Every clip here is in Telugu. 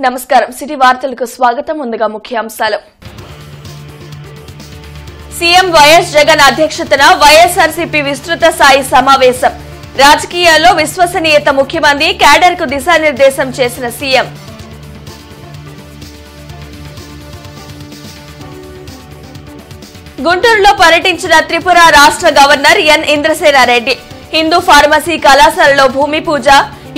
నమస్కారం సిటీ వార్తలకు స్వాగతం ముందుగా ముఖ్యాంశాలు సీఎం వైఎస్ జగన్ అధ్యక్షతన వైఎస్ఆర్సీపీ విస్తృత స్థాయి సమావేశం రాజకీయాల్లో విశ్వసనీయత ముఖ్యమంత్రి క్యాడర్ కు దిశానిర్దేశం చేసిన సీఎం గుంటూరులో పర్యటించిన త్రిపుర రాష్ట్ర గవర్నర్ ఎన్ ఇంద్రసేనారెడ్డి హిందూ ఫార్మసీ కళాశాలలో భూమి పూజ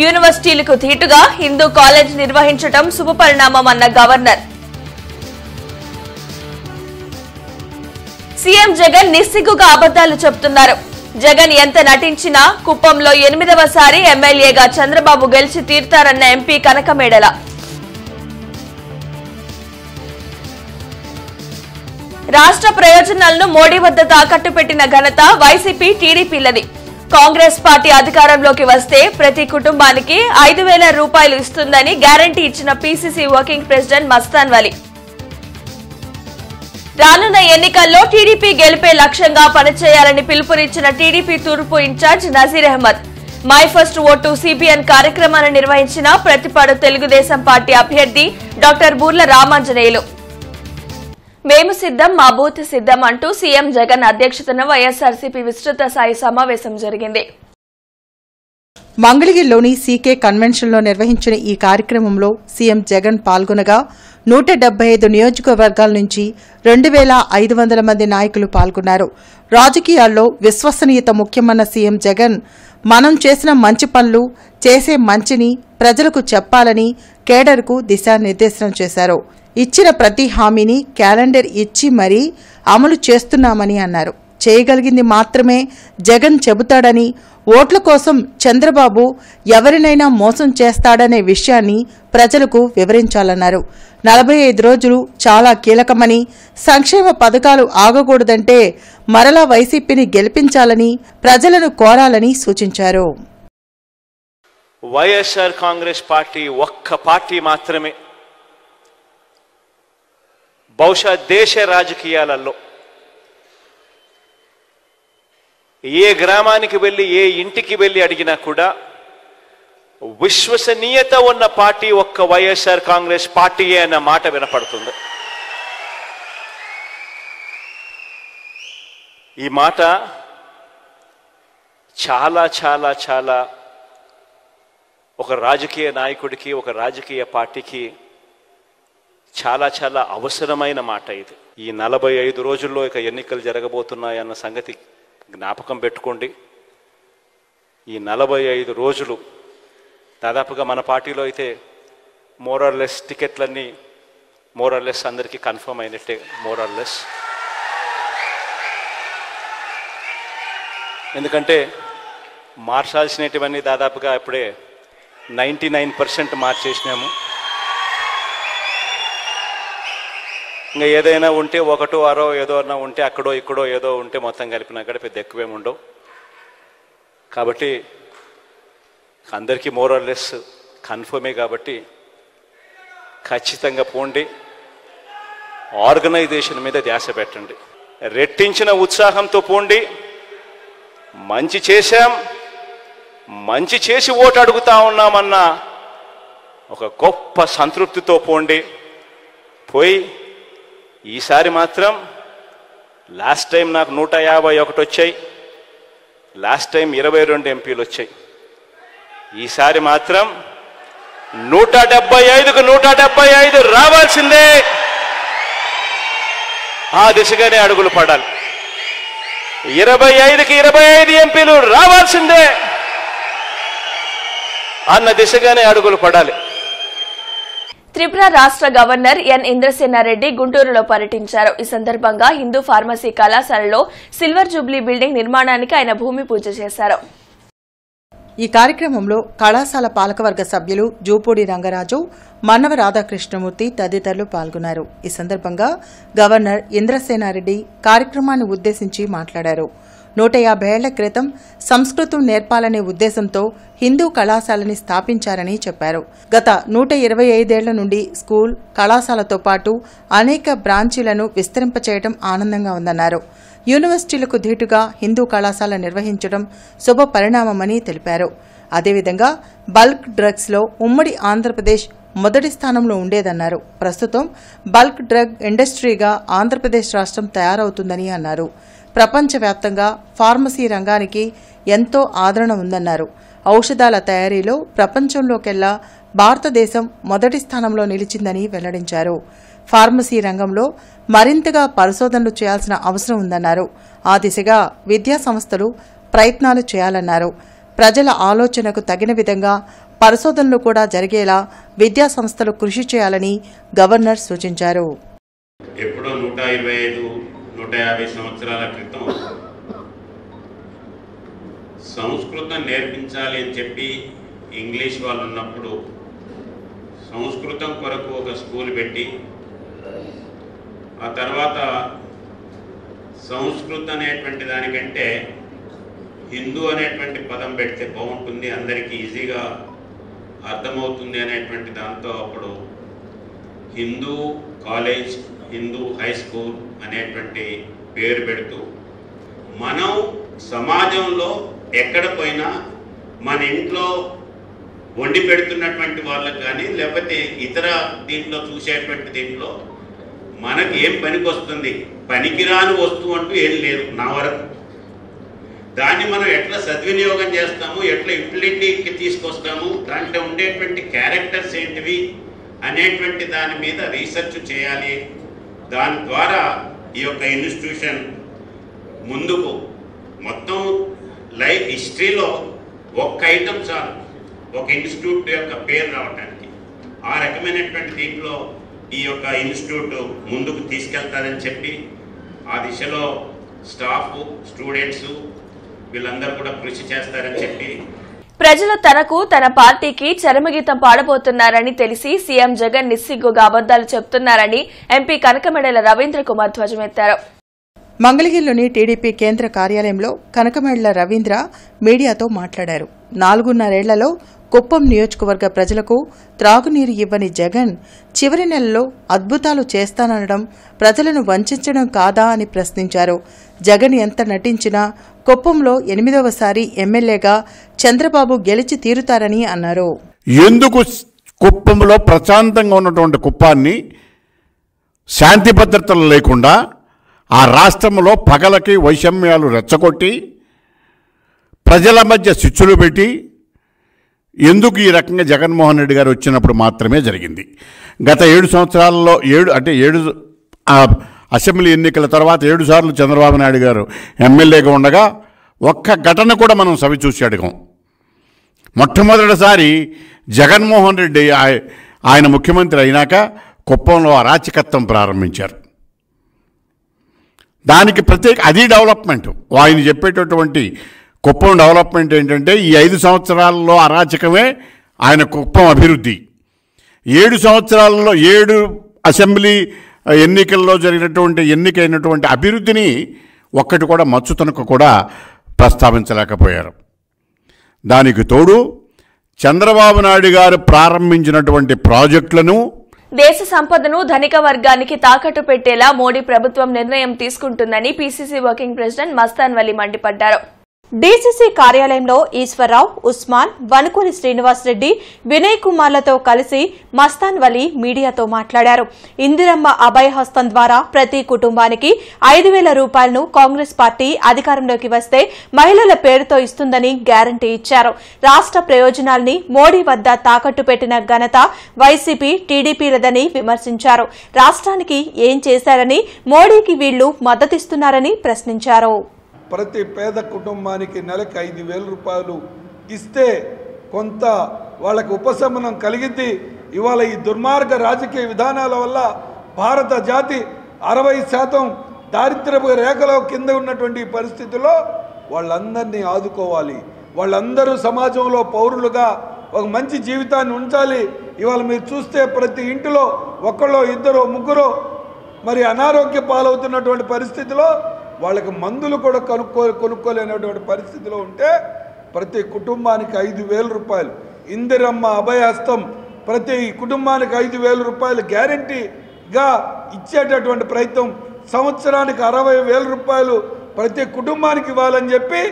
యూనివర్సిటీలకు ధీటుగా హిందూ కాలేజ్ నిర్వహించడం శుభపరిణామమన్న గవర్నర్ సీఎం జగన్ నిస్సిగ్గుగా అబద్దాలు చెబుతున్నారు జగన్ ఎంత నటించినా కుప్పంలో 8వ ఎమ్మెల్యేగా చంద్రబాబు గెలిచి తీరుతారన్న ఎంపీ కనకమేడల రాష్ట్ర ప్రయోజనాలను మోడీ వద్ద తాకట్టు పెట్టిన ఘనత వైసీపీ టీడీపీలది కాంగ్రెస్ పార్టీ అధికారంలోకి వస్తే ప్రతి కుటుంబానికి 5,000 రూపాయలు ఇస్తుందని గ్యారంటీ ఇచ్చిన PCC working president Mastan Vali రానున్న ఎన్నికల్లో టీడీపీ గెలిపే లక్ష్యంగా పనిచేయాలని పిలుపునిచ్చిన టీడీపీ తూర్పు incharge Nazeer Ahmed my first vote CBN కార్యక్రమాన్ని నిర్వహించిన ప్రతిపాడు తెలుగుదేశం పార్టీ అభ్యర్థి డాక్టర్ బూర్ల రామాంజనేయులు మేము సిద్ధం మా బూత్ సిద్ధం అంటూ సీఎం జగన్ అధ్యక్షతన వైఎస్ఆర్సీపీ విస్తృత స్థాయి సమావేశం జరిగింది మంగళగిరిలోని సీకే కన్వెన్షన్లో నిర్వహించిన ఈ కార్యక్రమంలో సీఎం జగన్ పాల్గొనగా 175 నియోజకవర్గాల నుంచి 2,500 మంది నాయకులు పాల్గొన్నారు రాజకీయాల్లో విశ్వసనీయత ముఖ్యమన్న సీఎం జగన్ మనం చేసిన మంచి పనులు చేసే మంచిని ప్రజలకు చెప్పాలని కేడర్కు దిశానిర్దేశం చేశారు ఇచ్చిన ప్రతి హామీని క్యాలెండర్ ఇచ్చి మరీ అమలు చేస్తున్నామని అన్నారు చేయగలిగింది మాత్రమే జగన్ చెబుతాడని ఓట్ల కోసం చంద్రబాబు ఎవరినైనా మోసం చేస్తాడనే విషయాన్ని ప్రజలకు వివరించాలన్నారు 45 రోజులు చాలా కీలకమని సంక్షేమ పథకాలు ఆగకూడదంటే మరలా వైసీపీని గెలిపించాలని ప్రజలను కోరాలని సూచించారు వైఎస్ఆర్ కాంగ్రెస్ పార్టీ ఒక్క పార్టీ మాత్రమే బహుశా దేశ రాజకీయాలలో ఏ గ్రామానికి వెళ్ళి ఏ ఇంటికి వెళ్ళి అడిగినా కూడా విశ్వసనీయత ఉన్న పార్టీ ఒక్క వైఎస్ఆర్ కాంగ్రెస్ పార్టీయే అన్న మాట వినపడుతుంది ఈ మాట చాలా చాలా చాలా ఒక రాజకీయ నాయకుడికి ఒక రాజకీయ పార్టీకి చాలా చాలా అవసరమైన మాట ఇది ఈ 45 రోజుల్లో ఇక ఎన్నికలు జరగబోతున్నాయన్న సంగతి జ్ఞాపకం పెట్టుకోండి ఈ 45 రోజులు దాదాపుగా మన పార్టీలో అయితే మోరల్లెస్ టికెట్లన్నీ మోరల్లెస్ అందరికీ కన్ఫర్మ్ అయినట్టే మోరల్లెస్ ఎందుకంటే మార్చాల్సినటువన్నీ దాదాపుగా ఇప్పుడే 99% మార్చేసినాము ఇంకా ఏదైనా ఉంటే ఒకటో అరో ఏదో అన్నా ఉంటే అక్కడో ఇక్కడో ఏదో ఉంటే మొత్తం కలిపినా కూడా పెద్ద ఎక్కువేమి ఉండవు కాబట్టి అందరికీ మోరల్లెస్ కన్ఫర్మే కాబట్టి ఖచ్చితంగా పోండి ఆర్గనైజేషన్ మీద ధ్యాస పెట్టండి రెట్టించిన ఉత్సాహంతో పోండి మంచి చేశాం మంచి చేసి ఓటు అడుగుతా ఉన్నామన్న ఒక గొప్ప సంతృప్తితో పోండి పోయి ఈసారి మాత్రం లాస్ట్ టైం నాకు 151 వచ్చాయి లాస్ట్ టైం 22 ఎంపీలు వచ్చాయి ఈసారి మాత్రం 175కు 175 రావాల్సిందే ఆ దిశగానే అడుగులు పడాలి 25కి 25 ఎంపీలు రావాల్సిందే అన్న దిశగానే అడుగులు పడాలి త్రిపుర రాష్ట్ర గవర్నర్ ఎన్ ఇంద్రసేనారెడ్డి గుంటూరులో పర్యటించారు ఈ సందర్భంగా హిందూ ఫార్మసీ కళాశాలలో సిల్వర్ జూబ్లీ బిల్డింగ్ నిర్మాణానికి ఆయన భూమి పూజ చేశారు ఈ కార్యక్రమంలో కళాశాల పాలకవర్గ సభ్యులు జూపూడి రంగరాజు మన్నవ రాధాకృష్ణమూర్తి తదితరులు పాల్గొన్నారు ఈ సందర్భంగా గవర్నర్ ఇంద్రసేనారెడ్డి కార్యక్రమాన్ని ఉద్దేశించి మాట్లాడారు 150 ఏళ్ల క్రితం సంస్కృతం నేర్పాలనే ఉద్దేశంతో హిందూ కళాశాలని స్థాపించారని చెప్పారు గత 125 ఏళ్ల నుండి స్కూల్ కళాశాలతో పాటు అనేక బ్రాంచీలను విస్తరింపచేయడం ఆనందంగా ఉందన్నారు యూనివర్సిటీలకు ధీటుగా హిందూ కళాశాల నిర్వహించడం శుభ పరిణామమని తెలిపారు అదేవిధంగా బల్క్ డ్రగ్స్ లో ఉమ్మడి ఆంధ్రప్రదేశ్ మొదటి స్థానంలో ఉండేదన్నారు. ప్రస్తుతం బల్క్ డ్రగ్ ఇండస్ట్రీగా ఆంధ్రప్రదేశ్ రాష్ట్రం తయారవుతుందని అన్నారు. ప్రపంచవ్యాప్తంగా ఫార్మసీ రంగానికి ఎంతో ఆదరణ ఉందన్నారు. ఔషధాల తయారీలో ప్రపంచంలోకెల్లా భారతదేశం మొదటి స్థానంలో నిలిచిందని వెల్లడించారు. ఫార్మసీ రంగంలో మరింతగా పరిశోధనలు చేయాల్సిన అవసరం ఉందన్నారు. ఆ దిశగా విద్యా సంస్థలు ప్రయత్నాలు చేయాలన్నారు. ప్రజల ఆలోచనకు తగిన విధంగా పరిశోధనలు కూడా జరిగేలా విద్యా సంస్థలు కృషి చేయాలని గవర్నర్ సూచించారు. ఎప్పుడో 125-150 సంవత్సరాల క్రితం సంస్కృతం నేర్పించాలి అని చెప్పి ఇంగ్లీష్ వాళ్ళు ఉన్నప్పుడు సంస్కృతం కొరకు ఒక స్కూల్ పెట్టి ఆ తర్వాత సంస్కృతం అనేటువంటి దానికంటే హిందూ అనేటువంటి పదం పెడితే బాగుంటుంది, అందరికీ ఈజీగా అర్థమవుతుంది అనేటువంటి దాంతో అప్పుడు Hindu college, Hindu high school అనేటువంటి పేరు పెడుతూ మనం సమాజంలో ఎక్కడ పోయినా మన ఇంట్లో వండి పెడుతున్నటువంటి వాళ్ళకి కానీ లేకపోతే ఇతర దీంట్లో చూసేటువంటి దీంట్లో మనకి ఏం పనికి వస్తుంది, పనికిరాని వస్తువు అంటూ ఏం లేదు నా వరకు. దాన్ని మనం ఎట్లా సద్వినియోగం చేస్తాము, ఎట్లా యూటిలిటీకి తీసుకొస్తాము, దాంట్లో ఉండేటువంటి క్యారెక్టర్స్ ఏంటివి అనేటువంటి దాని మీద రీసెర్చ్ చేయాలి. దాని ద్వారా ఈ యొక్క ఇన్స్టిట్యూషన్ ముందుకు మొత్తం లైఫ్ హిస్టరీలో ఒక్క ఐటమ్ చాలు ఒక ఇన్స్టిట్యూట్ యొక్క పేరు రావడానికి. ఆ రకమైనటువంటి దీంట్లో ఈ యొక్క ఇన్స్టిట్యూట్ ముందుకు తీసుకెళ్తారని చెప్పి ఆ దిశలో స్టాఫ్, స్టూడెంట్స్ వీళ్ళందరూ కూడా కృషి చేస్తారని చెప్పి ప్రజలు తనకు తన పార్టీకి చరమగీతం పాడబోతున్నారని తెలిసి సీఎం జగన్ నిస్సిగ్గుగా అబద్దాలు చెబుతున్నారని ఎంపీ కనకమెడల రవీంద్ర కుమార్ ధ్వజమెత్తారు. మంగళగిరిలోని టీడీపీ కేంద్ర కార్యాలయంలో కనకమెడల రవీంద్ర మీడియాతో మాట్లాడారు. 4.5 కుప్పం నియోజకవర్గ ప్రజలకు త్రాగునీరు ఇవ్వని జగన్ చివరి నెలలో అద్భుతాలు చేస్తాననడం ప్రజలను వంచడం కాదా అని ప్రశ్నించారు. జగన్ ఎంత నటించినా కుప్పంలో 8వసారి ఎమ్మెల్యేగా చంద్రబాబు గెలిచి తీరుతారని అన్నారు. ఎందుకు కుప్పంలో ప్రశాంతంగా ఉన్నటువంటి కుప్పాన్ని శాంతి భద్రతలు లేకుండా ఆ రాష్ట్రంలో పగలకి వైషమ్యాలు రెచ్చగొట్టి ప్రజల మధ్య శిక్షలు పెట్టి ఎందుకు ఈ రకంగా జగన్మోహన్ రెడ్డి గారు వచ్చినప్పుడు మాత్రమే జరిగింది. గత 7 సంవత్సరాల్లో 7 అసెంబ్లీ ఎన్నికల తర్వాత 7 సార్లు చంద్రబాబు నాయుడు గారు ఎమ్మెల్యేగా ఉండగా ఒక్క ఘటన కూడా మనం సవి చూసి అడగం. మొట్టమొదటిసారి జగన్మోహన్ రెడ్డి ఆయన ముఖ్యమంత్రి అయినాక కుప్పంలో అరాచకత్వం ప్రారంభించారు. దానికి అది డెవలప్మెంట్. ఆయన చెప్పేటటువంటి కుప్పం డెవలప్మెంట్ ఏంటంటే ఈ 5 సంవత్సరాల్లో అరాచకమే ఆయన కుప్పం అభివృద్ధి. 7 సంవత్సరాల్లో 7 అసెంబ్లీ ఎన్నికల్లో ఎన్నికైనటువంటి అభివృద్ధిని ఒక్కటి కూడా మచ్చుతనకు కూడా ప్రస్తావించలేకపోయారు. దానికి తోడు చంద్రబాబు నాయుడు గారు ప్రారంభించినటువంటి ప్రాజెక్టులను దేశ సంపదను ధనిక వర్గానికి తాకట్టు పెట్టేలా మోడీ ప్రభుత్వం నిర్ణయం తీసుకుంటుందని PCC working president Mastan Vali మండిపడ్డారు. డీసీసీ కార్యాలయంలో ఈశ్వరరావు, ఉస్మాన్, వనుకూరి శ్రీనివాసరెడ్డి, వినయ్ కుమార్లతో కలిసి మస్తాన్ వలీ మీడియాతో మాట్లాడారు. ఇందిరమ్మ అభయహస్తం ద్వారా ప్రతి కుటుంబానికి 5,000 రూపాయలను కాంగ్రెస్ పార్టీ అధికారంలోకి వస్తే మహిళల పేరుతో ఇస్తుందని గ్యారంటీ ఇచ్చారు. రాష్ట్ర ప్రయోజనాల్ని మోడీ వద్ద తాకట్టు పెట్టిన ఘనత వైసీపీ, టీడీపీలదని విమర్శించారు. రాష్ట్రానికి ఏం చేశారని మోడీకి వీళ్లు మద్దతిస్తున్నారని ప్రశ్నించారు. ప్రతి పేద కుటుంబానికి నెలకు 5,000 రూపాయలు ఇస్తే కొంత వాళ్ళకు ఉపశమనం కలిగింది. ఇవాళ ఈ దుర్మార్గ రాజకీయ విధానాల వల్ల భారత జాతి 60% దారిద్ర్యపు రేఖలో కింద ఉన్నటువంటి పరిస్థితుల్లో వాళ్ళందరినీ ఆదుకోవాలి. వాళ్ళందరూ సమాజంలో పౌరులుగా ఒక మంచి జీవితాన్ని ఉంచాలి. ఇవాళ మీరు చూస్తే ప్రతి ఇంటిలో ఒకళ్ళో ఇద్దరో ముగ్గురో మరి అనారోగ్య పాలవుతున్నటువంటి పరిస్థితిలో వాళ్ళకి మందులు కూడా కొనుక్కోలేనటువంటి పరిస్థితిలో ఉంటే ప్రతి కుటుంబానికి 5,000 రూపాయలు ఇందిరమ్మ అభయహస్తం ప్రతి కుటుంబానికి 5,000 రూపాయలు గ్యారంటీగా ఇచ్చేటటువంటి ప్రయత్నం, సంవత్సరానికి 60,000 రూపాయలు ప్రతి కుటుంబానికి ఇవ్వాలని చెప్పి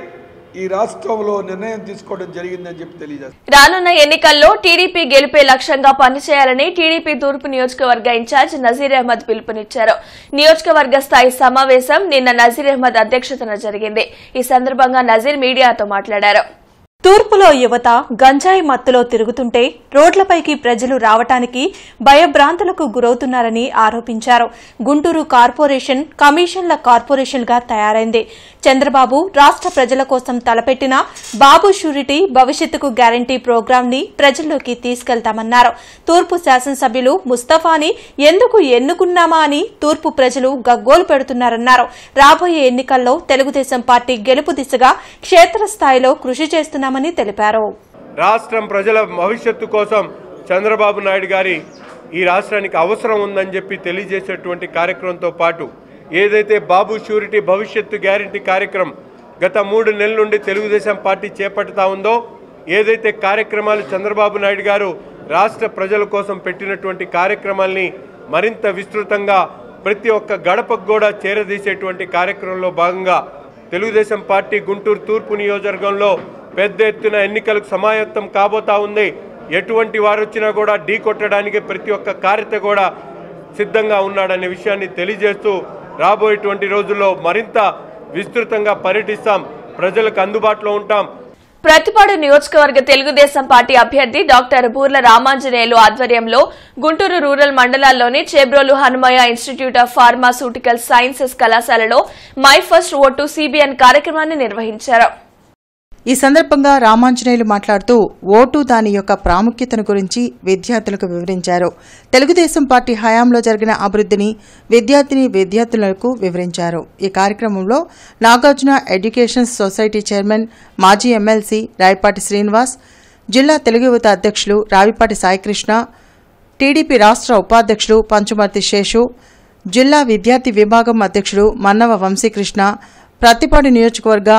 ఈ రాష్ట్రంలో నిర్ణయం తీసుకోవడం జరిగిందని చెప్పి తెలియజేస్తారు. రానున్న ఎన్నికల్లో టీడీపీ గెలిపే లక్ష్యంగా పనిచేయాలని టీడీపీ తూర్పు నియోజకవర్గ ఇన్ఛార్జ్ నజీర్ అహ్మద్ పిలుపునిచ్చారు. నియోజకవర్గ స్థాయి సమావేశం నిన్న నజీర్ అహ్మద్ అధ్యక్షతన జరిగింది. ఈ సందర్భంగా నజీర్ మీడియాతో మాట్లాడారు. తూర్పులో యువత గంజాయి మత్తులో తిరుగుతుంటే రోడ్లపైకి ప్రజలు రావటానికి భయభ్రాంతులకు గురవుతున్నారని ఆరోపించారు. గుంటూరు కార్పొరేషన్ కమిషన్ల కార్పొరేషన్గా తయారైంది. చంద్రబాబు రాష్ట్ర ప్రజల కోసం తలపెట్టిన బాబు షూరిటీ భవిష్యత్తుకు గ్యారంటీ ప్రోగ్రాంని ప్రజల్లోకి తీసుకెళ్తామన్నారు. తూర్పు శాసనసభ్యులు ముస్తఫాని ఎందుకు ఎన్నుకున్నామా అని తూర్పు ప్రజలు గగ్గోలు పెడుతున్నారన్నారు. రాబోయే ఎన్నికల్లో తెలుగుదేశం పార్టీ గెలుపు దిశగా క్షేత్రస్థాయిలో కృషి చేస్తున్నారు. రాష్ట్రం ప్రజల భవిష్యత్తు కోసం చంద్రబాబు నాయుడు గారి ఈ రాష్ట్రానికి అవసరం ఉందని చెప్పి తెలియజేసేటువంటి కార్యక్రమంతో పాటు ఏదైతే బాబు షూరిటీ భవిష్యత్తు గ్యారంటీ కార్యక్రమం గత 3 నెలల నుండి తెలుగుదేశం పార్టీ చేపడతా ఉందో, ఏదైతే కార్యక్రమాలు చంద్రబాబు నాయుడు గారు రాష్ట్ర ప్రజల కోసం పెట్టినటువంటి కార్యక్రమాల్ని మరింత విస్తృతంగా ప్రతి ఒక్క గడపకు కూడా చేరదీసేటువంటి కార్యక్రమంలో భాగంగా తెలుగుదేశం పార్టీ గుంటూరు తూర్పు నియోజకవర్గంలో పెద్ద ఎత్తున ఎన్నికలకు సమాయత్తం కాబోతా ఉంది. ఎటువంటి వారు వచ్చినా కూడా ఢీ కొట్టడానికి ప్రతి ఒక్క కార్యత కూడా సిద్ధంగా ఉన్నాడనే విషయాన్ని తెలియజేస్తూ రాబోయేటువంటి రోజుల్లో మరింత విస్తృతంగా పర్యటిస్తాం, ప్రజలకు అందుబాటులో ఉంటాం. ప్రతిపాడు నియోజకవర్గ తెలుగుదేశం పార్టీ అభ్యర్థి డాక్టర్ బూర్ల రామాంజనేయులు ఆధ్వర్యంలో గుంటూరు రూరల్ మండలాల్లోని Chebrolu Hanumaiah institute of pharmaceutical sciences కళాశాలలో మై ఫస్ట్ ఓటు సిబిఎన్ కార్యక్రమాన్ని నిర్వహించారు. ఈ సందర్భంగా రామాంజనేయులు మాట్లాడుతూ ఓటు దాని యొక్క ప్రాముఖ్యతను గురించి విద్యార్థులకు వివరించారు. తెలుగుదేశం పార్టీ హయాంలో జరిగిన అభివృద్ధిని విద్యార్థులకు వివరించారు. ఈ కార్యక్రమంలో నాగార్జున ఎడ్యుకేషన్ సొసైటీ చైర్మన్, మాజీ ఎమ్మెల్సీ రాయపాటి శ్రీనివాస్, జిల్లా తెలుగు యువత అధ్యక్షులు రావిపాటి సాయికృష్ణ, టీడీపీ రాష్ట్ర ఉపాధ్యక్షులు పంచుమర్తి శేషు, జిల్లా విద్యార్థి విభాగం అధ్యక్షుడు మన్నవ వంశీకృష్ణ, ప్రతిపాడు నియోజకవర్గ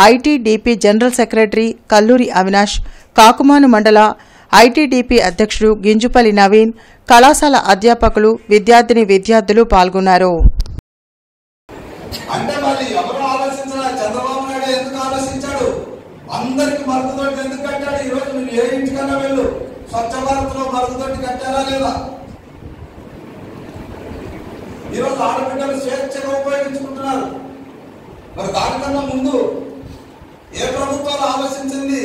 ITDP general secretary Kalluri Avinash, Kakumanu మండల ఐటీడీపీ అధ్యక్షుడు గింజుపల్లి నవీన్, కళాశాల అధ్యాపకులు, విద్యార్థులు పాల్గొన్నారు. మరి దానికన్నా ముందు ఏ ప్రభుత్వాలు ఆలోచించింది,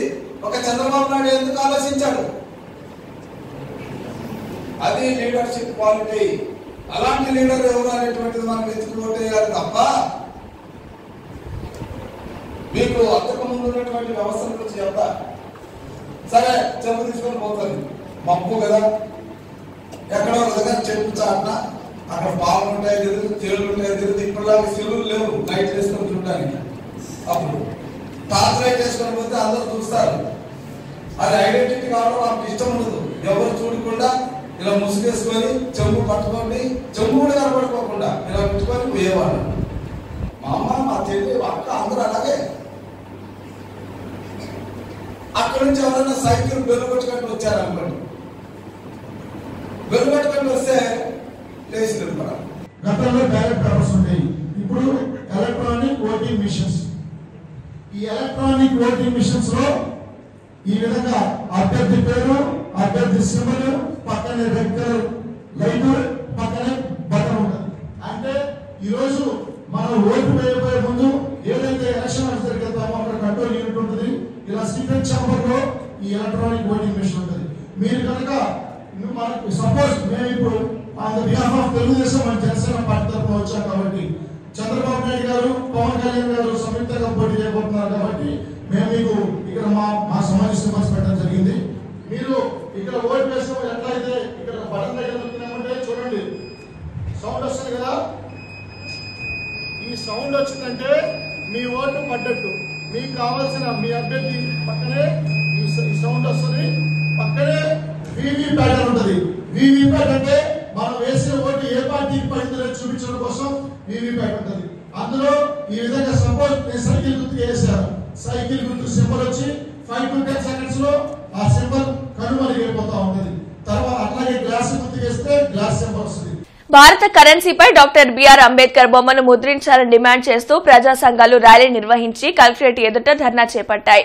ఒక చంద్రబాబు నాయుడు ఎందుకు ఆలోచించాడు? అది లీడర్షిప్ క్వాలిటీ. అలాంటి లీడర్ ఎవరు అనేటువంటిది మనం వెతుకుకోవాలి తప్ప మీకు అంతకు ముందు ఉన్నటువంటి వ్యవస్థల గురించి చెప్తా. సరే, చెప్పు తీసుకొని పోతుంది, మప్పు కదా, ఎక్కడో ఒక దగ్గర చెప్పు చాటున అక్కడ పాలు ఉంటాయి, చెరువులు ఉంటాయి. ఇప్పటిలాగా చెరువులు లేవు లైట్ వేసుకొని చూడడానికి. అప్పుడు టార్చ్ లైట్ వేసుకొని పోతే అందరూ చూస్తారు. అది ఐడెంటిటీ కావడం వాళ్ళకి ఇష్టం ఉండదు. ఎవరు చూడకుండా ఇలా ముసుగేసుకొని చెంబు పట్టుకోండి, చెంబు కూడా కనపడుకోకుండా ఇలా పెట్టుకొని పోయేవాళ్ళు. మా అమ్మ, మా చెల్లి, అక్క అందరూ అలాగే. అక్కడి నుంచి ఎవరైనా సైకిల్ బెల్లు కొట్టుకుంటూ వచ్చారనుకోండి, బెల్లు కొట్టుకుంటూ వస్తే లేచి నిలబడాలి. గతంలో బ్యాలెట్ పేపర్స్ ఉంటాయి, ఇప్పుడు ఎలక్ట్రానిక్ ఓటింగ్ మిషన్స్. ఈ ఎలక్ట్రానిక్ ఓటింగ్ మిషన్స్ లో ఈ విధంగా అభ్యర్థి పేరు, అభ్యర్థి సింబల్, పక్కనే రెక్టర్ లైట్, పక్కనే బటన్ ఉంటుంది. అంటే ఈరోజు మనం ఓటు వేయబోయే ముందు ఏదైతే ఎలక్షన్ జరిగిస్తామో అక్కడ కంట్రోల్ యూనిట్ ఉంటుంది. ఇలా సీక్రెట్ ఛాంబర్ లో ఈ ఎలక్ట్రానిక్ ఓటింగ్ మిషన్ ఉంటుంది. మీరు కనుక మనకు సపోజ్ మేము ఇప్పుడు on the behalf of Telugu Desam and Janasena party తరఫున వచ్చాం కాబట్టి, చంద్రబాబు నాయుడు గారు, పవన్ కళ్యాణ్ గారు సంయుక్తంగా పోటీ చేయబోతున్నారు కాబట్టి మేము మీకు ఇక్కడ మా సమావేశం సింబల్స్ పెట్టడం జరిగింది. మీరు ఇక్కడ ఓటు వేసిన ఎట్లయితే ఇక్కడ బటన్ దగ్గర నొక్కినామంటే చూడండి సౌండ్ వస్తుంది కదా. ఈ సౌండ్ వచ్చిందంటే మీ ఓటు పడ్డట్టు. మీకు కావాల్సిన మీ అభ్యర్థి పక్కనే ఈ సౌండ్ వస్తుంది, పక్కనే వీవీప్యాట్ ఉంటుంది. వీవీప్యాట్ అంటే మనం వేసిన ఓటు ఏ పార్టీకి పడిందో చూపించడం కోసం వీవీప్యాట్ ఉంటుంది. అందులో ఈ విధంగా సపోజ్ నేను సైకిల్ గుర్తుకు వేసాను, సైకిల్ గుర్తు సింబల్ వచ్చి 5 to 10 seconds లో ఆ సింబల్ కనుమరుగైపోతా ఉంటుంది. తర్వాత అట్లాగే గ్లాస్ గుర్తు వేస్తే గ్లాస్ సింబల్ వస్తుంది. భారత కరెన్సీపై డాక్టర్ బిఆర్ అంబేద్కర్ బొమ్మను ముద్రించాలని డిమాండ్ చేస్తూ ప్రజా సంఘాలు ర్యాలీ నిర్వహించి కలెక్టరేట్ ఎదుట ధర్నా చేపట్టాయి.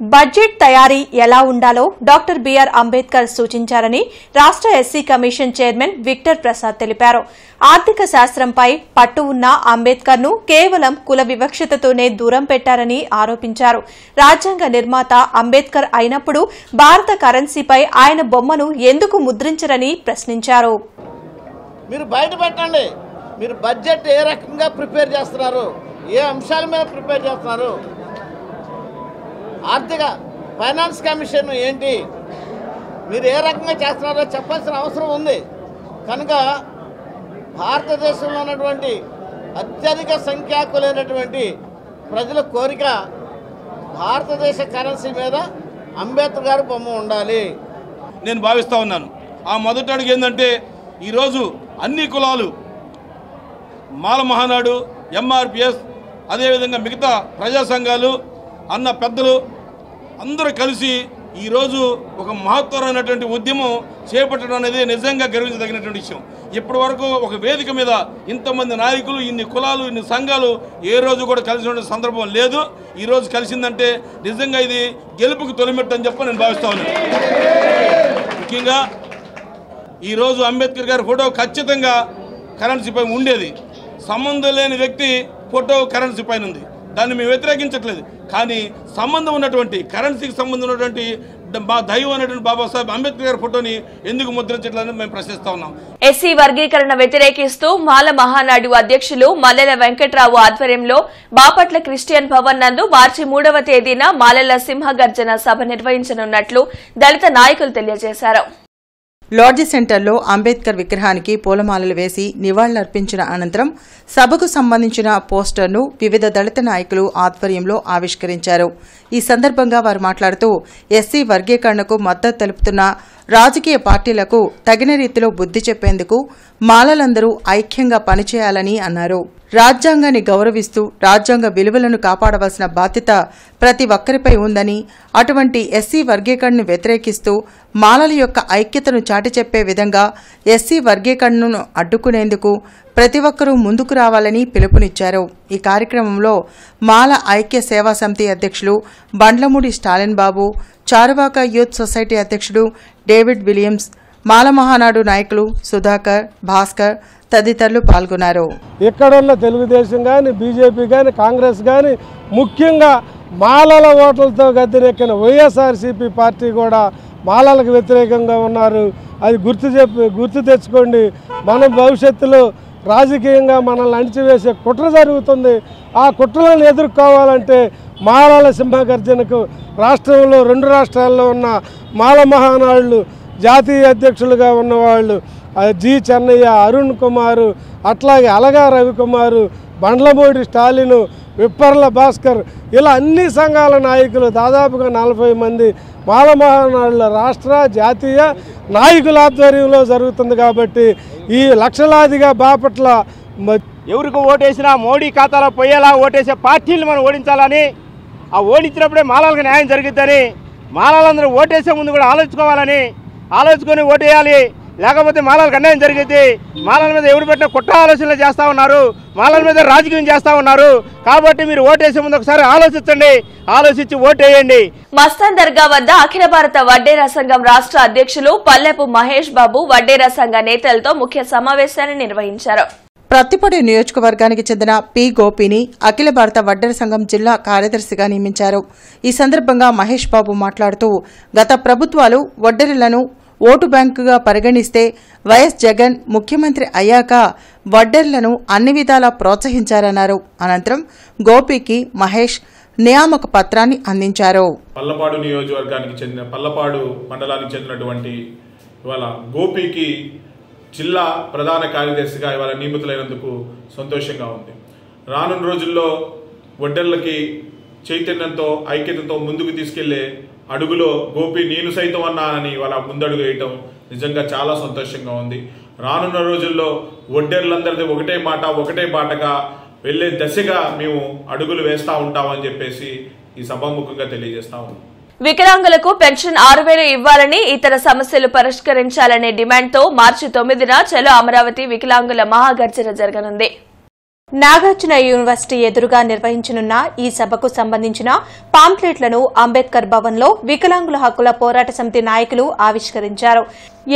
బడ్జెట్ తయారీ ఎలా ఉండాలో డాక్టర్ బిఆర్ అంబేద్కర్ సూచించారని రాష్ట్ర SC commission chairman Victor Prasad తెలిపారు. ఆర్థిక శాస్త్రంపై పట్టు ఉన్న అంబేద్కర్ ను కేవలం కుల వివక్షతతోనే దూరం పెట్టారని ఆరోపించారు. రాజ్యాంగ నిర్మాత అంబేద్కర్ అయినప్పుడు భారత కరెన్సీపై ఆయన బొమ్మను ఎందుకు ముద్రించరని ప్రశ్నించారు. మీరు బయట పెట్టండి, మీరు బడ్జెట్ ఏ రకంగా ప్రిపేర్ చేస్తున్నారు, ఏ అంశాల మీద ప్రిపేర్ చేస్తున్నారు, ఆర్థిక ఫైనాన్స్ కమిషన్ ఏంటి, మీరు ఏ రకంగా చేస్తున్నారో చెప్పాల్సిన అవసరం ఉంది. కనుక భారతదేశంలో ఉన్నటువంటి అత్యధిక సంఖ్యాకులైనటువంటి ప్రజల కోరిక భారతదేశ కరెన్సీ మీద అంబేద్కర్ గారి బొమ్మ ఉండాలి నేను భావిస్తూ ఉన్నాను. ఆ మొదటి అడుగు ఏంటంటే ఈరోజు అన్ని కులాలు, మాల మహానాడు, ఎంఆర్పిఎస్, అదేవిధంగా మిగతా ప్రజా సంఘాలు, అన్న పెద్దలు అందరూ కలిసి ఈరోజు ఒక మహత్తరమైనటువంటి ఉద్యమం చేపట్టడం అనేది నిజంగా గర్వించదగినటువంటి విషయం. ఇప్పటి వరకు ఒక వేదిక మీద ఇంతమంది నాయకులు, ఇన్ని కులాలు, ఇన్ని సంఘాలు ఏ రోజు కూడా కలిసిన సందర్భం లేదు. ఈరోజు కలిసిందంటే నిజంగా ఇది గెలుపుకు తొలిమెట్టు అని చెప్పి నేను భావిస్తా ఉన్నాను. ముఖ్యంగా ఈరోజు అంబేద్కర్ గారి ఫోటో ఖచ్చితంగా కరెన్సీపై ఉండేది. సంబంధం లేని వ్యక్తి ఫోటో కరెన్సీ పైన ఉంది, దాన్ని మేము వ్యతిరేకించట్లేదు. కానీ సంబంధం ఉన్నటువంటి, కరెన్సీకి సంబంధం ఉన్నటువంటి మా దైవం అనేటువంటి బాబాసాహెబ్ అంబేద్కర్ గారి ఫోటోని ఎందుకు ముద్రించట్లేదని మేము ప్రశ్నిస్తా ఉన్నాం. ఎస్సీ వర్గీకరణ వ్యతిరేకిస్తూ మాల మహానాడు అధ్యక్షులు మల్లెల వెంకట్రావు ఆధ్వర్యంలో బాపట్ల క్రిస్టియన్ భవన్ నందు మార్చి 3వ తేదీన మాలల సింహగర్జన సభ నిర్వహించనున్నట్లు దళిత నాయకులు తెలియజేశారు. లాడ్జి సెంటర్లో అంబేద్కర్ విగ్రహానికి పూలమాలలు వేసి నివాళులర్పించిన అనంతరం సభకు సంబంధించిన పోస్టర్ను వివిధ దళిత నాయకులు ఆధ్వర్యంలో ఆవిష్కరించారు. ఈ సందర్భంగా వారు మాట్లాడుతూ ఎస్సీ వర్గీకరణకు మద్దతు తెలుపుతున్న రాజకీయ పార్టీలకు తగిన రీతిలో బుద్ధి చెప్పేందుకు మాలలందరూ ఐక్యంగా పనిచేయాలని అన్నారు. రాజ్యాంగాన్ని గౌరవిస్తూ రాజ్యాంగ విలువలను కాపాడవలసిన బాధ్యత ప్రతి ఒక్కరిపై ఉందని, అటువంటి ఎస్సీ వర్గీకరణను వ్యతిరేకిస్తూ మాలల యొక్క ఐక్యతను చాటి చెప్పే విధంగా ఎస్సీ వర్గీకరణను అడ్డుకునేందుకు ప్రతి ఒక్కరూ ముందుకు రావాలని పిలుపునిచ్చారు. ఈ కార్యక్రమంలో మాల ఐక్య సేవా సమితి అధ్యక్షులు బండ్లమూడి స్టాలిన్ బాబు, చారువాక యూత్ సొసైటీ అధ్యక్షుడు డేవిడ్ విలియమ్స్, మాల మహానాడు నాయకులు సుధాకర్, భాస్కర్ తదితరులు పాల్గొన్నారు. ఇక్కడున్న తెలుగుదేశం కానీ, బీజేపీ కానీ, కాంగ్రెస్ కానీ, ముఖ్యంగా మాలల ఓట్లతో గద్దెనెక్కిన వైఎస్ఆర్సీపీ పార్టీ కూడా మాలలకు వ్యతిరేకంగా ఉన్నారు. అది గుర్తు తెచ్చుకోండి. మనం భవిష్యత్తులో రాజకీయంగా మనల్ని అణిచివేసే కుట్ర జరుగుతుంది. ఆ కుట్రలను ఎదుర్కోవాలంటే మాలల సింహగర్జనకు రాష్ట్రంలో 2 రాష్ట్రాల్లో ఉన్న మాల మహానాడులు జాతీయ అధ్యక్షులుగా ఉన్నవాళ్ళు జి చెన్నయ్య, అరుణ్ కుమారు, అట్లాగే అలగా రవికుమారు, బండ్లమూడి స్టాలిను, విప్పర్ల భాస్కర్, ఇలా అన్ని సంఘాల నాయకులు దాదాపుగా 40 మంది మాల మహానాడుల రాష్ట్ర జాతీయ నాయకుల ఆధ్వర్యంలో జరుగుతుంది. కాబట్టి ఈ లక్షలాదిగా బాపట్ల ఎవరికి ఓటేసినా మోడీ ఖాతాలో పోయేలా ఓటేసే పార్టీలు మనం ఓడించాలని, ఆ ఓడించినప్పుడే మాలలకు న్యాయం జరుగుతుందని, మాలలందరూ ఓటేసే ముందు కూడా ఆలోచించుకొని ఓటేయాలి. లేకపోతే మాలలకు అన్యాయం జరిగింది. మాలల మీద ఎవరు పెట్టిన కుట్ర ఆలోచనలు చేస్తూ ఉన్నారు, మాలల మీద రాజకీయం చేస్తూ ఉన్నారు. కాబట్టి మీరు ఓటేసే ముందు ఒకసారి ఆలోచించండి, ఆలోచించి ఓటేయండి. మస్తాన్ దర్గా వద్ద అఖిల భారత వడ్డేరా సంఘం రాష్ట్ర అధ్యక్షులు పల్లెపు మహేష్ బాబు వడ్డేరా సంఘ నేతలతో ముఖ్య సమావేశాన్ని నిర్వహించారు. ప్రత్తిపాడు నియోజకవర్గానికి చెందిన పి గోపిని అఖిల భారత వడ్డెర సంఘం జిల్లా కార్యదర్శిగా నియమించారు. ఈ సందర్భంగా మహేష్ బాబు మాట్లాడుతూ గత ప్రభుత్వాలు వడ్డెరలను ఓటు బ్యాంకుగా పరిగణిస్తే వైఎస్ జగన్ ముఖ్యమంత్రి అయ్యాక వడ్డెర్లను అన్ని విధాలా ప్రోత్సహించారన్నారు. అనంతరం గోపికి మహేష్ నియామక పత్రాన్ని అందించారు. పల్లపాడు నియోజకవర్గానికి చెందిన పల్లపాడు మండలానికి చెందినటువంటి ఇవాళ గోపికి జిల్లా ప్రధాన కార్యదర్శిగా ఇవాళ నియమితులైనందుకు సంతోషంగా ఉంది. రానున్న రోజుల్లో వడ్డెర్లకి చైతన్యంతో ఐక్యతతో ముందుకు తీసుకెళ్లే అడుగులో గోపి నేను సైతం అన్నానని ఇవాళ ముందడుగు వేయటం నిజంగా చాలా సంతోషంగా ఉంది. రానున్న రోజుల్లో వడ్డెర్లందరిది ఒకటే మాట ఒకటే బాటగా వెళ్లే దశగా మేము అడుగులు వేస్తూ ఉంటామని చెప్పేసి ఈ సభాముఖంగా తెలియజేస్తా ఉన్నాం. వికలాంగులకు పెన్షన్ 6,000 ఇవ్వాలని, ఇతర సమస్యలు పరిష్కరించాలనే డిమాండ్తో మార్చి 9న చలో అమరావతి వికలాంగుల మహాగర్జన జరగనుంది. నాగార్జున యూనివర్సిటీ ఎదురుగా నిర్వహించనున్న ఈ సభకు సంబంధించిన పాంప్లెట్లను అంబేద్కర్ భవన్లో వికలాంగుల హక్కుల పోరాట సమితి నాయకులు ఆవిష్కరించారు.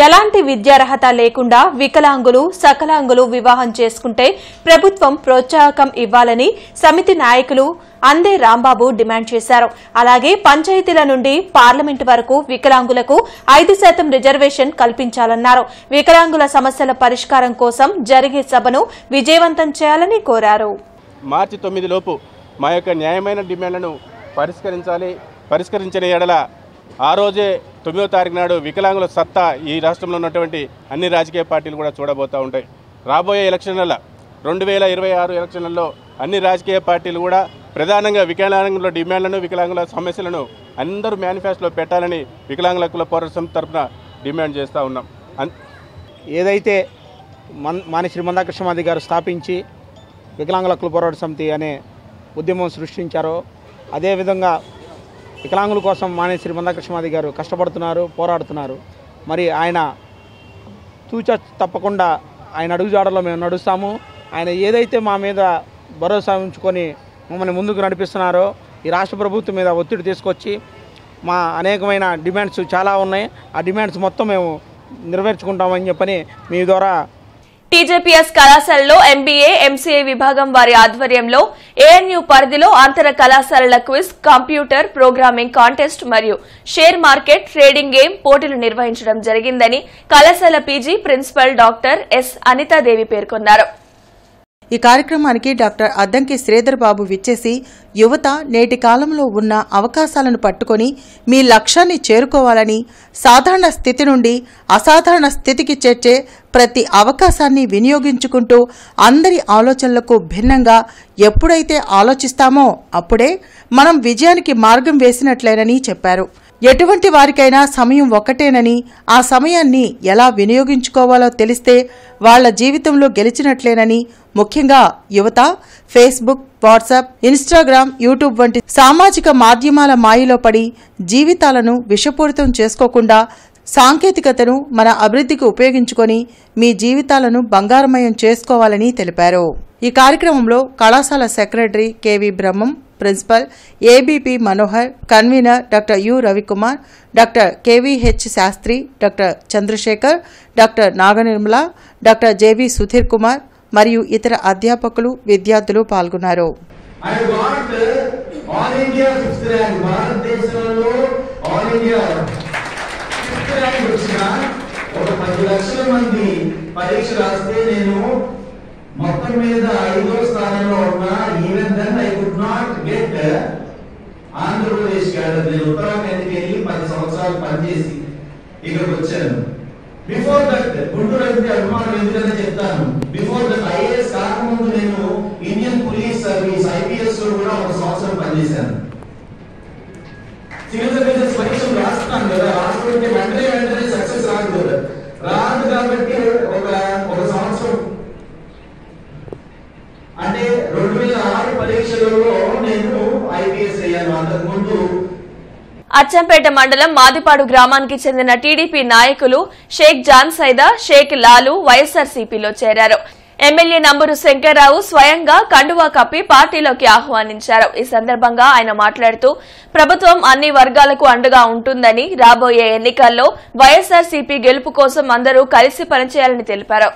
ఎలాంటి విద్యార్హత లేకుండా వికలాంగులు, సకలాంగులు వివాహం చేసుకుంటే ప్రభుత్వం ప్రోత్సాహకం ఇవ్వాలని సమితి నాయకులు అందే రాంబాబు డిమాండ్ చేశారు. అలాగే పంచాయతీల నుండి పార్లమెంటు వరకు వికలాంగులకు 5% రిజర్వేషన్ కల్పించాలన్నారు. వికలాంగుల సమస్యల పరిష్కారం కోసం జరిగే సభను విజయవంతం చేయాలని కోరారు. మార్చి 9 లోపు మా యొక్క న్యాయమైన డిమాండ్లను పరిష్కరించిన ఎడల ఆ రోజే 9వ తారీఖు నాడు వికలాంగుల సత్తా ఈ రాష్ట్రంలో ఉన్నటువంటి అన్ని రాజకీయ పార్టీలు కూడా చూడబోతూ ఉంటాయి. రాబోయే ఎలక్షన్ల 2026 ఎలక్షన్లలో అన్ని రాజకీయ పార్టీలు కూడా ప్రధానంగా వికలాంగుల డిమాండ్లను, వికలాంగుల సమస్యలను అందరూ మేనిఫెస్టోలో పెట్టాలని వికలాంగుల హక్కుల పోరాట సమితి తరఫున డిమాండ్ చేస్తూ ఉన్నాం. ఏదైతే మానేశ్రీ మందాకృష్ణమాది గారు స్థాపించి వికలాంగుల హక్కుల పోరాట సమితి అనే ఉద్యమం సృష్టించారో అదేవిధంగా వికలాంగుల కోసం మానేశ్రీ మందాకృష్ణమాది గారు కష్టపడుతున్నారు, పోరాడుతున్నారు. మరి ఆయన తప్పకుండా ఆయన అడుగుజాడలో మేము నడుస్తాము. ఆయన ఏదైతే మా మీద భరోసా ఉంచుకొని మమ్మల్ని ముందుకు నడిపిస్తున్నారో ఈ రాష్ట్ర ప్రభుత్వం మీద ఒత్తిడి తీసుకొచ్చి మా అనేకమైన డిమాండ్స్ చాలా ఉన్నాయి. ఆ డిమాండ్స్ మొత్తం మేము నెరవేర్చుకుంటామని చెప్పని మీ ద్వారా టీజేపీఎస్ కళాశాలలో ఎంబీఏ, ఎంసీఏ విభాగం వారి ఆధ్వర్యంలో ఏఎన్యూ పరిధిలో అంతర కళాశాలల క్విజ్, కంప్యూటర్ ప్రోగ్రామింగ్ కాంటెస్ట్ మరియు షేర్ మార్కెట్ ట్రేడింగ్ గేమ్ పోటీలు నిర్వహించడం జరిగిందని కళాశాల PG principal doctor yes Anithadevi పేర్కొన్నారు. ఈ కార్యక్రమానికి డాక్టర్ అద్దంకి శ్రీధర్ బాబు విచ్చేసి యువత నేటి కాలంలో ఉన్న అవకాశాలను పట్టుకొని మీ లక్ష్యాన్ని చేరుకోవాలని, సాధారణ స్థితి నుండి అసాధారణ స్థితికి చేర్చే ప్రతి అవకాశాన్ని వినియోగించుకుంటూ అందరి ఆలోచనలకు భిన్నంగా ఎప్పుడైతే ఆలోచిస్తామో అప్పుడే మనం విజయానికి మార్గం వేసినట్లేనని చెప్పారు. ఎటువంటి వారికైనా సమయం ఒక్కటేనని, ఆ సమయాన్ని ఎలా వినియోగించుకోవాలో తెలిస్తే వాళ్ల జీవితంలో గెలిచినట్లేనని, ముఖ్యంగా యువత ఫేస్బుక్, వాట్సాప్, ఇన్స్టాగ్రామ్, యూట్యూబ్ వంటి సామాజిక మాధ్యమాల మాయలో పడి జీవితాలను విషపూరితం చేసుకోకుండా సాంకేతికతను మన అభివృద్ధికి ఉపయోగించుకొని మీ జీవితాలను బంగారమయం చేసుకోవాలని తెలిపారు. ఈ కార్యక్రమంలో కళాశాల secretary KV Brahmam, principal ABP Manohar, convener doctor U Ravikumar, doctor KVH Sastry, doctor Chandrasekhar, doctor Naganirmala, doctor JV Sudheer Kumar మరియు ఇతర అధ్యాపకులు, విద్యార్థులు పాల్గొన్నారు. మొత్తం మీద 5వ స్థానంలో ఉన్న even then I could not get Andhra Pradesh cadre. నేను ఉత్తరాఖండ్కి వెళ్ళి 10 సంవత్సరాలు పనిచేసి ఇక్కడికి వచ్చాను. బిఫోర్ దట్ గుంటూరు అయితే అభిమానం ఎందుకంటే చెప్తాను. బిఫోర్ దట్ ఐఏఎస్ కాకముందు నేను ఇండియన్ పోలీస్ సర్వీస్ ఐపీఎస్ లో కూడా 1 సంవత్సరం పనిచేశాను. సివిల్ సర్వీసెస్ పరీక్షలు రాస్తాను కదా, రాసుకుంటే వెంటనే సక్సెస్ రాదు కదా, రాదు. కాబట్టి ఒక సంవత్సరం అంటే 2006 పరీక్షలలో నేను ఐపీఎస్ అయ్యాను. అంతకుముందు అచ్చంపేట మండలం మాదిపాడు గ్రామానికి చెందిన టీడీపీ నాయకులు షేక్ జాన్ సైదా, షేక్ లాలు వైఎస్ఆర్సీపీలో చేరారు. ఎమ్మెల్యే నంబూరు శంకర్రావు స్వయంగా కండువా కప్పి పార్టీలోకి ఆహ్వానించారు. ఈ సందర్భంగా ఆయన మాట్లాడుతూ ప్రభుత్వం అన్ని వర్గాలకు అండగా ఉంటుందని, రాబోయే ఎన్నికల్లో వైఎస్ఆర్సీపీ గెలుపు కోసం అందరూ కలిసి పనిచేయాలని తెలిపారు.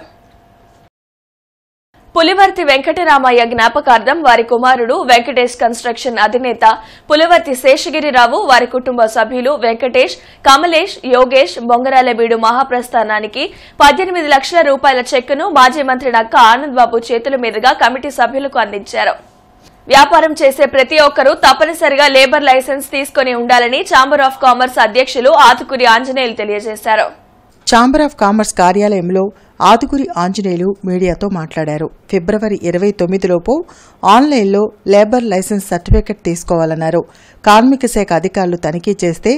పులివర్తి వెంకటరామయ్య జ్ఞాపకార్థం వారి కుమారుడు వెంకటేష్ కన్స్ట్రక్షన్ అధినేత పులివర్తి శేషగిరిరావు, వారి కుటుంబ సభ్యులు వెంకటేష్, కమలేష్, యోగేష్ బొంగరాలబీడు మహాప్రస్థానానికి 18 లక్షల రూపాయల చెక్కును మాజీ మంత్రి నక్కా ఆనంద్ బాబు చేతుల మీదుగా కమిటీ సభ్యులకు అందించారు. వ్యాపారం చేసే ప్రతి ఒక్కరూ తప్పనిసరిగా లేబర్ లైసెన్స్ తీసుకుని ఉండాలని ఛాంబర్ ఆఫ్ కామర్స్ అధ్యక్షులు ఆతుకూరి ఆంజనేయులు తెలియజేశారు. ఛాంబర్ ఆఫ్ కామర్స్ కార్యాలయంలో ఆతుకూరి ఆంజనేయులు మీడియాతో మాట్లాడారు. ఫిబ్రవరి 29లోపు ఆన్లైన్లో లేబర్ లైసెన్స్ సర్టిఫికెట్ తీసుకోవాలన్నారు. కార్మిక శాఖ అధికారులు తనిఖీ చేస్తే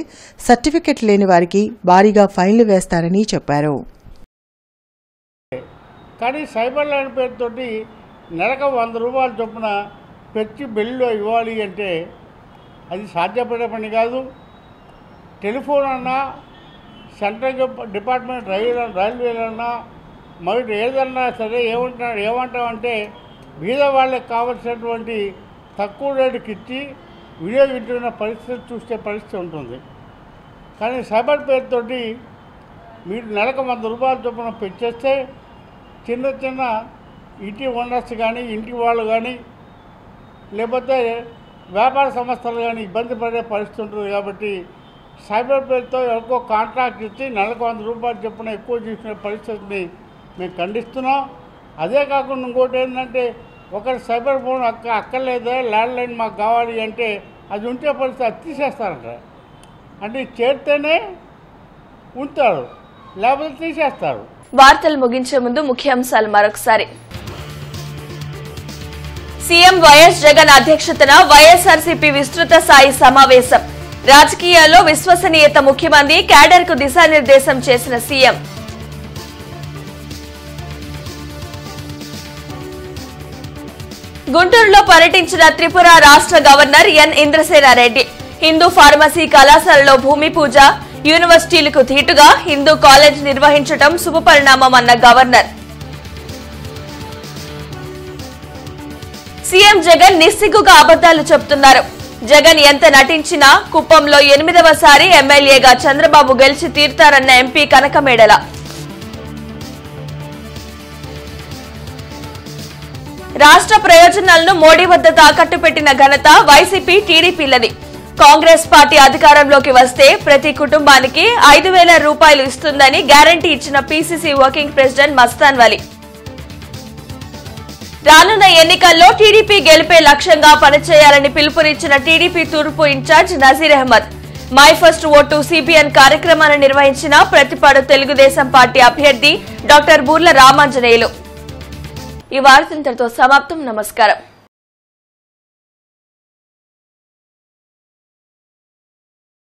సర్టిఫికెట్ లేని వారికి భారీగా ఫైన్లు వేస్తారని చెప్పారు. కానీ సైబర్ లైన్ పేరుతోటి నెలకు 100 రూపాయల చొప్పున పెట్టి బిల్లు ఇవ్వాలి అంటే అది సాధ్యపడే పని కాదు. టెలిఫోన్ అన్నా, సెంట్రల్ డిపార్ట్మెంట్ రైల్వేలన్నా, మరి ఏదన్నా సరే ఏమంటామంటే బీద వాళ్ళకి కావాల్సినటువంటి తక్కువ రేటుకి ఇచ్చి వినియోగించుకున్న పరిస్థితి చూసే పరిస్థితి ఉంటుంది. కానీ సైబర్ పేరుతోటి మీరు నెలకు 100 రూపాయల చొప్పున పెంచేస్తే చిన్న చిన్న ఇంటి ఓనర్స్ కానీ, ఇంటి వాళ్ళు కానీ, లేకపోతే వ్యాపార సంస్థలు కానీ ఇబ్బంది పడే పరిస్థితి ఉంటుంది. కాబట్టి సైబర్ పేరుతో ఎక్కువ కాంట్రాక్ట్ ఇచ్చి నెలకు 100 రూపాయలు చొప్పున ఎక్కువ తీసుకునే పరిస్థితిని మేము ఖండిస్తున్నాం. అదే కాకుండా ఇంకోటి ఏంటంటే ఒకటి సైబర్ ఫోన్ అక్కర్లేదే, ల్యాండ్లైన్ మాకు కావాలి అంటే అది ఉంటే పరిస్థితి అది తీసేస్తారంట. అంటే చేరితేనే ఉంటారు, లేకపోతే తీసేస్తారు. వార్తలు ముగించే ముందు ముఖ్యాంశాలు మరొకసారి. సీఎం వైఎస్ జగన్ అధ్యక్షతన వైఎస్ఆర్సీపీ విస్తృత స్థాయి సమావేశం. రాజకీయాల్లో విశ్వసనీయత ముఖ్యమంత్రి, క్యాడర్ కు దిశానిర్దేశం చేసిన సీఎం. గుంటూరులో పర్యటించిన త్రిపుర రాష్ట్ర గవర్నర్ ఎన్ ఇంద్రసేనారెడ్డి. హిందూ ఫార్మసీ కళాశాలలో భూమి పూజ, యూనివర్సిటీలకు ధీటుగా హిందూ కాలేజ్ నిర్వహించడం శుభపరిణామమన్న గవర్నర్. సీఎం జగన్ నిస్సిగ్గుగా అబద్దాలు చెబుతున్నారు. జగన్ ఎంత నటించినా కుప్పంలో 8వసారి ఎమ్మెల్యేగా చంద్రబాబు గెలిచి తీరుతారన్న ఎంపీ కనకమేడల. రాష్ట్ర ప్రయోజనాలను మోడీ వద్ద తాకట్టు పెట్టిన ఘనత వైసీపీ, టీడీపీలది. కాంగ్రెస్ పార్టీ అధికారంలోకి వస్తే ప్రతి కుటుంబానికి 5,000 రూపాయలు ఇస్తుందని గ్యారంటీ ఇచ్చిన PCC working president Mastan Vali. రానున్న ఎన్నికల్లో టీడీపీ గెలిపే లక్ష్యంగా పనిచేయాలని పిలుపునిచ్చిన టీడీపీ తూర్పు incharge Nazeer Ahmed. My first vote CBN కార్యక్రమాన్ని నిర్వహించిన ప్రతిపాడు తెలుగుదేశం పార్టీ అభ్యర్థి డాక్టర్ బూర్ల రామాంజనేయులు. ఈ వార్త ఇంతటితో సమాప్తం. నమస్కారం.